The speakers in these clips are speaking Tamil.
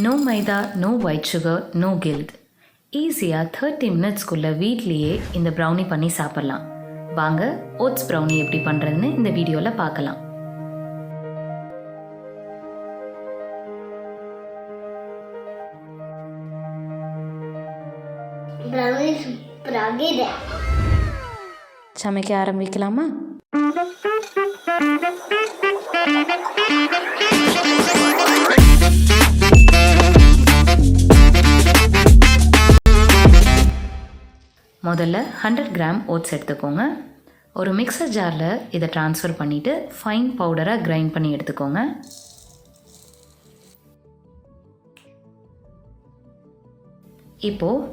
No maida, no white sugar, no guilt. ஈஸியாக 30 மினிட்ஸ்க்குள்ளே வீட்லேயே இந்த ப்ரௌனி பண்ணி சாப்பிட்லாம். வாங்க ஓட்ஸ் ப்ரௌனி எப்படி பண்ணுறதுன்னு இந்த வீடியோவில் பார்க்கலாம். சமைக்க ஆரம்பிக்கலாமா? முதல்ல 100 கிராம் ஓட்ஸ் எடுத்துக்கோங்க. ஒரு மிக்சர் ஜாரில் இதை ட்ரான்ஸ்ஃபர் பண்ணிவிட்டு ஃபைன் பவுடராக கிரைண்ட் பண்ணி எடுத்துக்கோங்க. இப்போது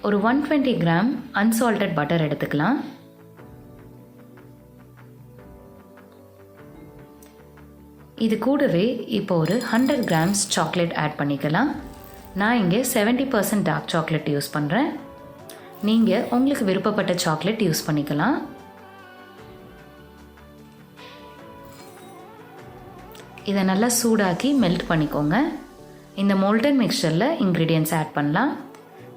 ஒரு 120 கிராம் அன்சால்டட் பட்டர் எடுத்துக்கலாம். இது கூடவே இப்போ ஒரு 100 கிராம்ஸ் சாக்லேட் ஆட் பண்ணிக்கலாம். நான் இங்கே 70% டார்க் சாக்லேட் யூஸ் பண்ணுறேன். நீங்கள் உங்களுக்கு விருப்பப்பட்ட சாக்லேட் யூஸ் பண்ணிக்கலாம். இதை நல்லா சூடாக்கி மெல்ட் பண்ணிக்கோங்க. இந்த மோல்டன் மிக்சரில் இன்க்ரீடியன்ட்ஸ் ஆட் பண்ணலாம்.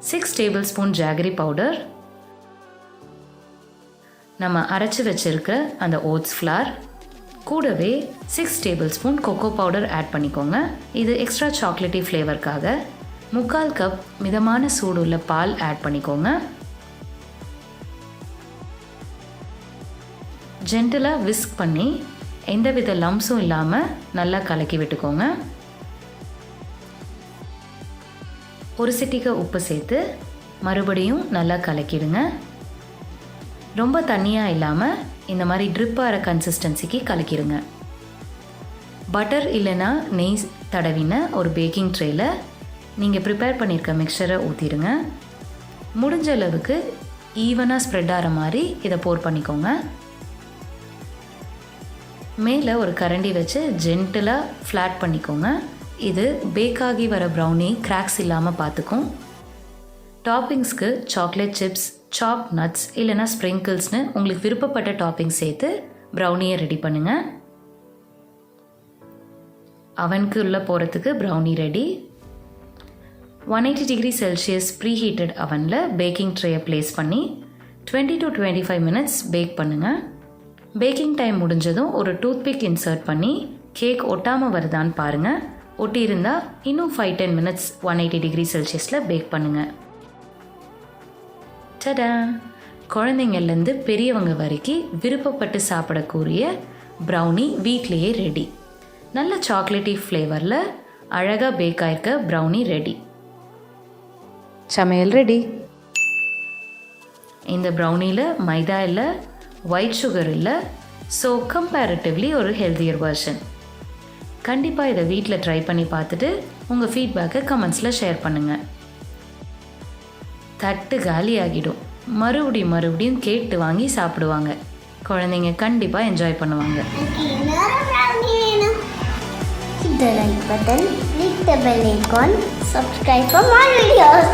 6 டேபிள் ஸ்பூன் ஜாகரி பவுடர், நம்ம அரைச்சி வச்சுருக்க அந்த ஓட்ஸ் ஃப்ளார், கூடவே 6 tablespoon cocoa powder add பண்ணிக்கோங்க. இது எக்ஸ்ட்ரா சாக்லேட்டி ஃப்ளேவருக்காக. 3/4 கப் மிதமான சூடு உள்ள பால் ஆட் பண்ணிக்கோங்க. ஜென்டலாக விஸ்க் பண்ணி எந்தவித லம்ஸும் இல்லாமல் நல்லா கலக்கி விட்டுக்கோங்க. ஒரு சிட்டிகை உப்பு சேர்த்து மறுபடியும் நல்லா கலக்கிடுங்க. ரொம்ப தண்ணியாக இல்லாமல் இந்த மாதிரி ட்ரிப் ஆகிற கன்சிஸ்டன்சிக்கு கலக்கிடுங்க. பட்டர் இல்லைன்னா நெய் தடவின ஒரு பேக்கிங் ட்ரேயில் நீங்கள் ப்ரிப்பேர் பண்ணியிருக்க மிக்சரை ஊற்றிடுங்க. முடிஞ்ச அளவுக்கு ஈவனாக ஸ்ப்ரெட் ஆகிற மாதிரி இதை போர் பண்ணிக்கோங்க. மேலே ஒரு கரண்டி வச்சு ஜென்டலாக ஃப்ளாட் பண்ணிக்கோங்க. இது பேக்காகி வர ப்ரௌனி கிராக்ஸ் இல்லாமல் பார்த்துக்கும். டாப்பிங்ஸ்க்கு சாக்லேட் சிப்ஸ், சாப் நட்ஸ் இல்லைனா ஸ்ப்ரிங்கிள்ஸ்னு உங்களுக்கு விருப்பப்பட்ட டாப்பிங்ஸ் சேர்த்து ப்ரௌனியை ரெடி பண்ணுங்கள். அவனுக்கு உள்ளே போகிறதுக்கு brownie ready. 180 degree Celsius preheated அவனில் பேக்கிங் ட்ரேயை ப்ளேஸ் பண்ணி 20 to 25 மினிட்ஸ் பேக் பண்ணுங்கள். பேக்கிங் டைம் முடிஞ்சதும் ஒரு டூத்பிக் இன்சர்ட் பண்ணி கேக் ஒட்டாமல் வருதான்னு பாருங்கள். ஒட்டி இருந்தால் இன்னும் 5-10 மினிட்ஸ் 180 டிகிரி செல்சியஸில் பேக் பண்ணுங்கள். டடா! குழந்தைங்கள்லேருந்து பெரியவங்க வரைக்கும் விருப்பப்பட்டு சாப்பிடக்கூடிய ப்ரௌனி வீட்லேயே ரெடி. நல்ல சாக்லேட்டி ஃப்ளேவரில் அழகாக பேக் ஆயிருக்க ப்ரௌனி ரெடி. சமையல் ரெடி. இந்த ப்ரௌனியில் மைதா இல்லை, ஒயிட் சுகர் இல்லை. ஸோ கம்பேரிட்டிவ்லி ஒரு ஹெல்தியர் வெர்ஷன். கண்டிப்பாக இதை வீட்டில் ட்ரை பண்ணி பார்த்துட்டு உங்கள் ஃபீட்பேக்கை கமெண்ட்ஸில் ஷேர் பண்ணுங்கள். தட்டு காலி ஆகிடும். மறுபடியும் கேட்டு வாங்கி சாப்பிடுவாங்க. குழந்தைங்க கண்டிப்பாக என்ஜாய் பண்ணுவாங்க. Hit the like button, click the bell icon, subscribe for more videos.